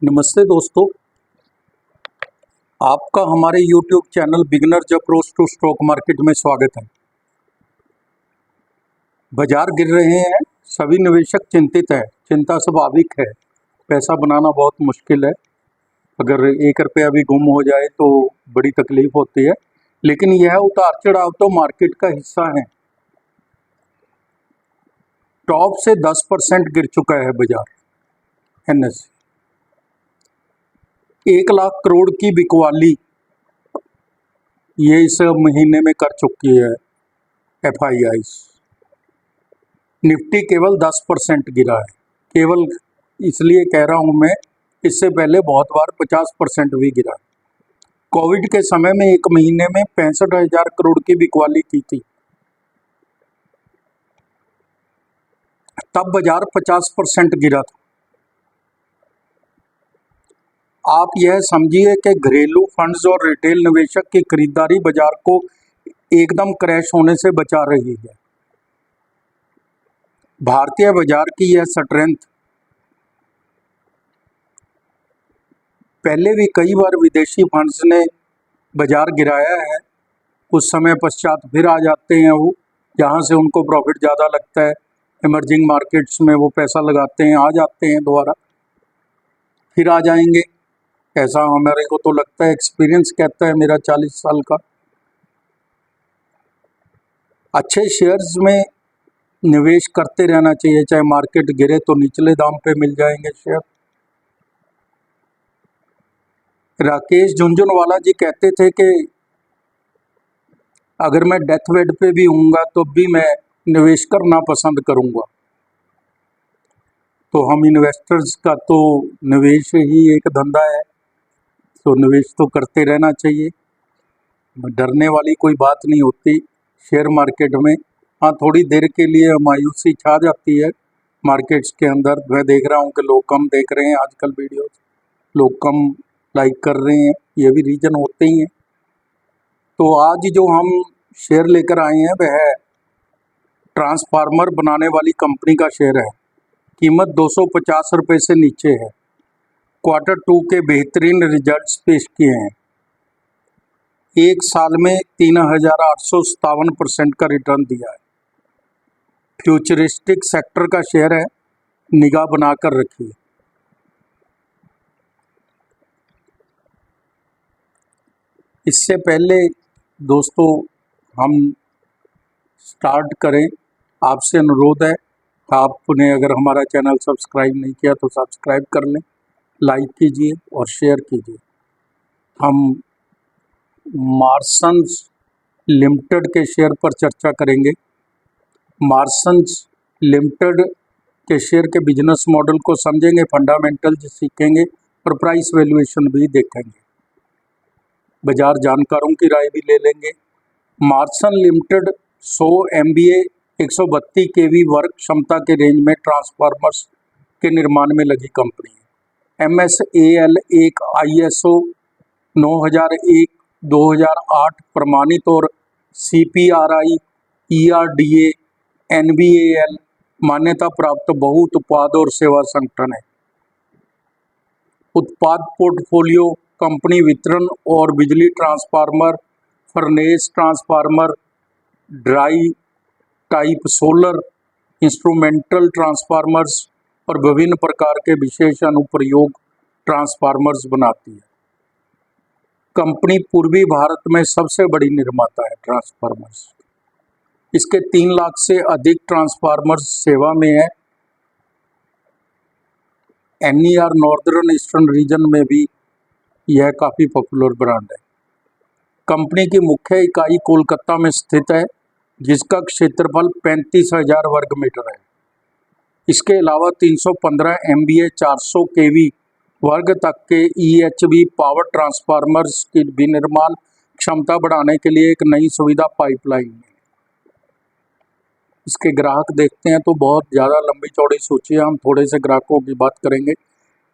नमस्ते दोस्तों, आपका हमारे YouTube channel beginners approach to stock market में स्वागत है। बाजार गिर रहे हैं, सभी निवेशक चिंतित हैं। चिंता स्वाभाविक है, पैसा बनाना बहुत मुश्किल है। अगर 1 रुपया भी गुम हो जाए तो बड़ी तकलीफ होती है, लेकिन यह उतार चढ़ाव तो मार्केट का हिस्सा है। टॉप से 10% गिर चुका है बाजार। NSE 1 लाख करोड़ की बिकवाली ये इस महीने में कर चुकी है FIIs। निफ्टी केवल 10% गिरा है। केवल इसलिए कह रहा हूं मैं, इससे पहले बहुत बार 50% भी गिरा। कोविड के समय में 1 महीने में 65,000 करोड़ की बिकवाली की थी, तब बाजार 50% गिरा था। आप यह समझिए कि घरेलू फंड्स और रिटेल निवेशक की खरीदारी बाजार को एकदम क्रैश होने से बचा रही है। भारतीय बाजार की यह स्ट्रेंथ पहले भी कई बार विदेशी फंड्स ने बाजार गिराया है, कुछ समय पश्चात फिर आ जाते हैं वो, जहाँ से उनको प्रॉफिट ज़्यादा लगता है। इमर्जिंग मार्केट्स में वो पैसा लगाते हैं, आ जाते हैं दोबारा, फिर आ जाएंगे। ऐसा हमारे को तो लगता है, एक्सपीरियंस कहता है मेरा 40 साल का। अच्छे शेयर्स में निवेश करते रहना चाहिए, चाहे मार्केट गिरे तो निचले दाम पे मिल जाएंगे शेयर। राकेश झुनझुनवाला जी कहते थे कि अगर मैं डेथ बेड पे भी हूँगा तो भी मैं निवेश करना पसंद करूँगा। तो हम इन्वेस्टर्स का तो निवेश ही एक धंधा है, तो निवेश तो करते रहना चाहिए। डरने वाली कोई बात नहीं होती शेयर मार्केट में। हाँ, थोड़ी देर के लिए मायूसी छा जाती है मार्केट्स के अंदर। मैं देख रहा हूँ कि लोग कम देख रहे हैं आजकल वीडियोस, लोग कम लाइक कर रहे हैं, ये भी रीज़न होते ही हैं। तो आज जो हम शेयर लेकर आए हैं वह ट्रांसफार्मर बनाने वाली कंपनी का शेयर है। कीमत 250 रुपये से नीचे है। Q2 के बेहतरीन रिजल्ट्स पेश किए हैं। 1 साल में 3,857% का रिटर्न दिया है। फ्यूचरिस्टिक सेक्टर का शेयर है, निगाह बनाकर रखिए। इससे पहले दोस्तों हम स्टार्ट करें, आपसे अनुरोध है, आपने अगर हमारा चैनल सब्सक्राइब नहीं किया तो सब्सक्राइब कर लें, लाइक कीजिए और शेयर कीजिए। हम मार्सन्स लिमिटेड के शेयर पर चर्चा करेंगे। मार्सन्स लिमिटेड के शेयर के बिजनेस मॉडल को समझेंगे, फंडामेंटल्स सीखेंगे और प्राइस वैल्यूएशन भी देखेंगे। बाजार जानकारों की राय भी ले लेंगे। मार्सन लिमिटेड 100 MVA 132 kV वर्ग क्षमता के रेंज में ट्रांसफार्मर्स के निर्माण में लगी कंपनी है। MSAL एक ISO 9001-2008 प्रमाणित और CPRI ERDA NBAL मान्यता प्राप्त बहु उत्पाद और सेवा संगठन है। उत्पाद पोर्टफोलियो कंपनी वितरण और बिजली transformer, furnace transformer, dry type solar, instrumental transformers और विभिन्न प्रकार के विशेष अनुप्रयोग ट्रांसफार्मर्स बनाती है। कंपनी पूर्वी भारत में सबसे बड़ी निर्माता है ट्रांसफार्मर्स। इसके 3 लाख से अधिक ट्रांसफार्मर्स सेवा में है। NER नॉर्दर्न ईस्टर्न रीजन में भी यह काफ़ी पॉपुलर ब्रांड है। कंपनी की मुख्य इकाई कोलकाता में स्थित है, जिसका क्षेत्रफल 35,000 वर्ग मीटर है। इसके अलावा 315 MVA 400 kV वर्ग तक के EHV पावर ट्रांसफार्मर्स की विनिर्माण क्षमता बढ़ाने के लिए एक नई सुविधा पाइपलाइन है। इसके ग्राहक देखते हैं तो बहुत ज़्यादा लंबी चौड़ी सूची है, हम थोड़े से ग्राहकों की बात करेंगे।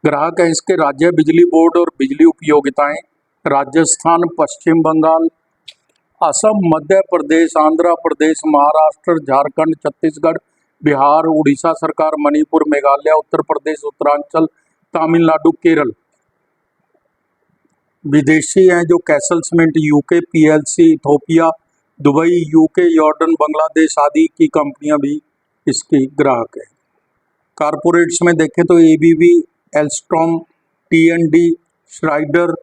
ग्राहक है इसके राज्य बिजली बोर्ड और बिजली उपयोगिताएं, राजस्थान, पश्चिम बंगाल, असम, मध्य प्रदेश, आंध्र प्रदेश, महाराष्ट्र, झारखंड, छत्तीसगढ़, बिहार, उड़ीसा सरकार, मणिपुर, मेघालय, उत्तर प्रदेश, उत्तरांचल, तमिलनाडु, केरल। विदेशी हैं जो castle cement UK PLC, Ethiopia, Dubai, UK, Jordan, Bangladesh आदि की कंपनियां भी इसकी ग्राहक है। कारपोरेट्स में देखें तो ABB, Alstom, TND, Schneider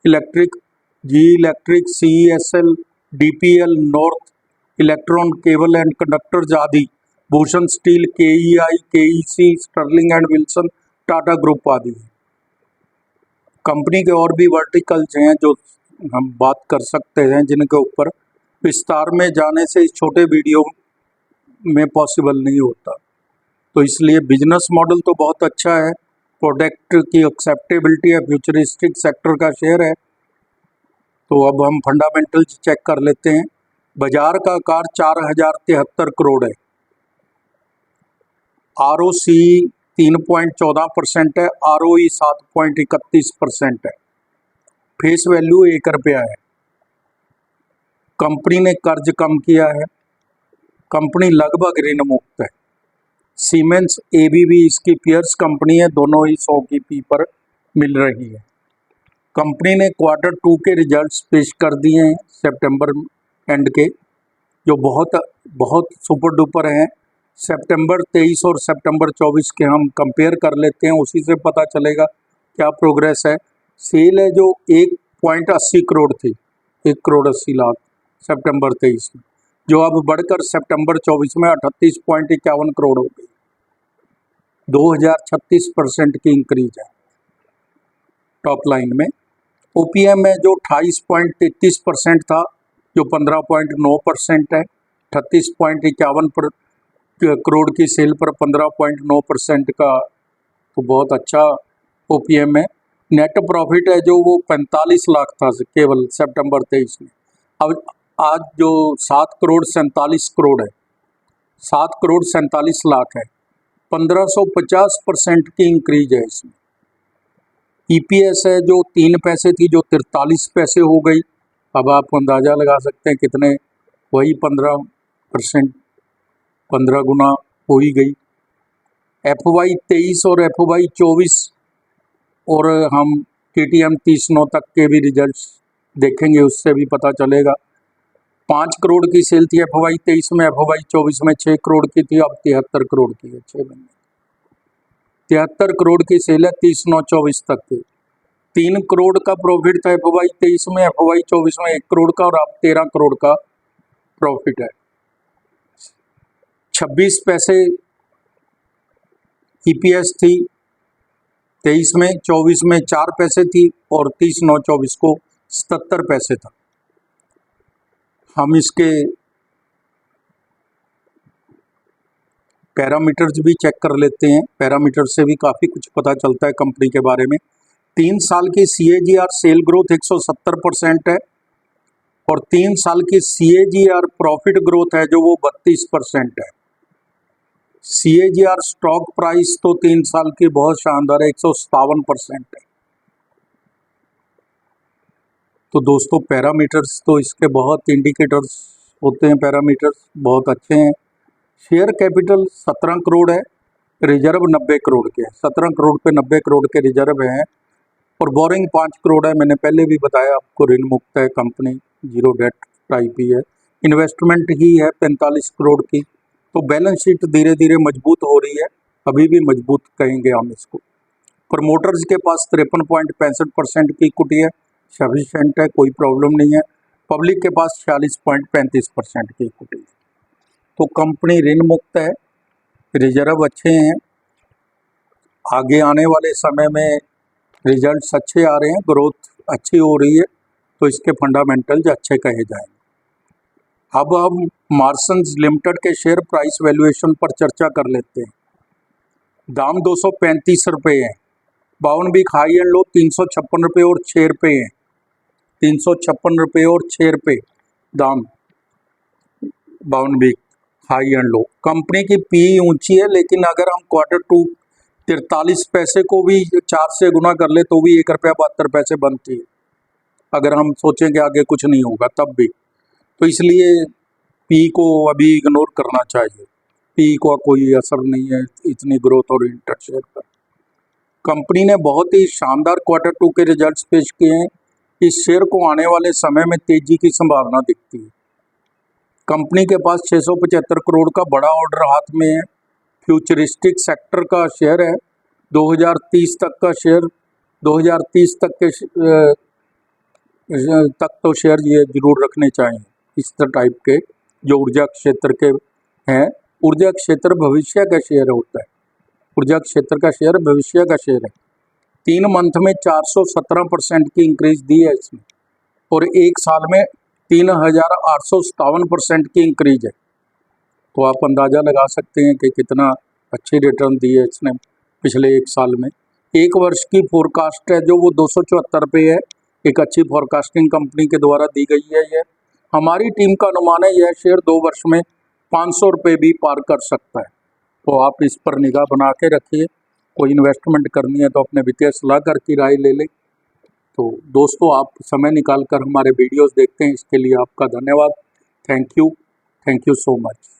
Electric, G electric, CESL, DPL, north electron cable and conductors आदि, Bhushan steel, KEI, KEC, Sterling and Wilson, Tata group आदि। कंपनी के और भी वर्टिकल्स हैं जो हम बात कर सकते हैं, जिनके ऊपर विस्तार में जाने से इस छोटे वीडियो में पॉसिबल नहीं होता। तो इसलिए बिजनेस मॉडल तो बहुत अच्छा है, प्रोडक्ट की एक्सेप्टेबिलिटी है, फ्यूचरिस्टिक सेक्टर का शेयर है। तो अब हम फंडामेंटल्स चेक कर लेते हैं। बाजार का आकार 4073 करोड़ है। आरओसी 3.14% है, आरओई 7.31% है। फेस वैल्यू 1 रुपया है। कंपनी ने कर्ज कम किया है। कंपनी लगभग ऋण मुक्त है। सीमेंस, एबीबी इसकी पियर्स कंपनी है, दोनों ही 100 की पी पर मिल रही है। कंपनी ने Q2 के रिजल्ट्स पेश कर दिए हैं सितंबर एंड के, जो बहुत सुपर डुपर हैं। सितंबर 23 और सितंबर 24 के हम कंपेयर कर लेते हैं, उसी से पता चलेगा क्या प्रोग्रेस है। सेल है जो 1.80 करोड़ थी, 1,80,00,000 सितंबर 23 में, जो अब बढ़कर सितंबर 24 में 38.51 करोड़ हो गई। 2036% की इंक्रीज है टॉप लाइन में। ओपीएम है जो 28.33% था, जो 15.9% है। 38.51 करोड़ की सेल पर 15.9% का तो बहुत अच्छा ओपीएम है। नेट प्रॉफिट है जो वो 45 लाख था केवल सितंबर 23 में, अब आज जो 7 करोड़ 47 करोड़ है, 7 करोड़ 47 लाख है। 1550% की इंक्रीज है इसमें। ईपीएस है जो 3 पैसे थी, जो 43 पैसे हो गई। अब आप अंदाज़ा लगा सकते हैं कितने, वही 15%, 15 गुना हो ही गई। FY 23 और FY 24 और हम TTM 30/9 तक के भी रिजल्ट्स देखेंगे, उससे भी पता चलेगा। 5 करोड़ की सेल थी FY 23 में, FY 24 में 6 करोड़ की थी, अब 73 करोड़ की है। 6 महीने 73 करोड़ की सेल है 30/9/24 तक की। 3 करोड़ का प्रॉफिट था FY 23 में, FY 24 में 1 करोड़ का, और अब 13 करोड़ का प्रॉफिट है। 26 पैसे ईपीएस थी 23 में, 24 में 4 पैसे थी, और 30/9/24 को 77 पैसे था। हम इसके पैरामीटर्स भी चेक कर लेते हैं। पैरामीटर से भी काफ़ी कुछ पता चलता है कंपनी के बारे में। 3 साल की CAGR सेल ग्रोथ 170% है, और 3 साल की CAGR प्रॉफिट ग्रोथ है जो वो 32% है। CAGR स्टॉक प्राइस तो 3 साल की बहुत शानदार है, 157% है। तो दोस्तों पैरामीटर्स तो इसके बहुत इंडिकेटर्स होते हैं, पैरामीटर्स बहुत अच्छे हैं। शेयर कैपिटल 17 करोड़ है, रिजर्व 90 करोड़ के हैं। 17 करोड़ पे 90 करोड़ के रिजर्व हैं, और बोरिंग 5 करोड़ है। मैंने पहले भी बताया आपको, ऋण मुक्त है कंपनी, जीरो डेट IP है। इन्वेस्टमेंट ही है 45 करोड़ की। तो बैलेंस शीट धीरे धीरे मजबूत हो रही है, अभी भी मजबूत कहेंगे हम इसको। प्रमोटर्स के पास 53.65% की इक्विटी है, सफिशेंट है, कोई प्रॉब्लम नहीं है। पब्लिक के पास 46.35% की इक्विटी है। तो कंपनी ऋण मुक्त है, रिजर्व अच्छे हैं, आगे आने वाले समय में रिजल्ट्स अच्छे आ रहे हैं, ग्रोथ अच्छी हो रही है, तो इसके फंडामेंटल्स अच्छे कहे जाएंगे। अब हम मार्सन्स लिमिटेड के शेयर प्राइस वैल्यूएशन पर चर्चा कर लेते हैं। दाम 235 रुपये है। बावन वीक हाई एंड लो 356 रुपये और 6 रुपये हैं। 356 रुपये और 6 रुपये दाम, बावन week high and low. Company की पी ऊंची है, लेकिन अगर हम Q2 43 पैसे को भी 4 से गुना कर ले तो भी 1 रुपया 72 पैसे बनती है, अगर हम सोचें कि आगे कुछ नहीं होगा तब भी। तो इसलिए पी को अभी इग्नोर करना चाहिए, पी का कोई असर नहीं है इतनी ग्रोथ और इंटर शेयर पर। कंपनी ने बहुत ही शानदार क्वार्टर 2 के रिजल्ट्स पेश किए हैं। इस शेयर को आने वाले समय में तेजी की संभावना दिखती है। कंपनी के पास 675 करोड़ का बड़ा ऑर्डर हाथ में है। फ्यूचरिस्टिक सेक्टर का शेयर है। 2030 तक का शेयर 2030 तक के तक तो शेयर ये जरूर रखने चाहिए। इस टाइप के जो ऊर्जा क्षेत्र के हैं, ऊर्जा क्षेत्र भविष्य का शेयर होता है। ऊर्जा क्षेत्र का शेयर भविष्य का शेयर है। 3 मंथ में 417% की इंक्रीज दी है इसमें, और एक साल में 3857% की इंक्रीज है। तो आप अंदाज़ा लगा सकते हैं कि कितना अच्छी रिटर्न दी है इसने पिछले एक साल में। एक वर्ष की फोरकास्ट है जो वो 274 पे है। एक अच्छी फोरकास्टिंग कंपनी के द्वारा दी गई है। यह हमारी टीम का अनुमान है, यह शेयर 2 वर्ष में 500 रुपये भी पार कर सकता है। तो आप इस पर निगाह बना के रखिए। कोई इन्वेस्टमेंट करनी है तो अपने वित्तीय सलाहकार की राय ले लें। तो दोस्तों, आप समय निकाल कर हमारे वीडियोस देखते हैं, इसके लिए आपका धन्यवाद। Thank you so much.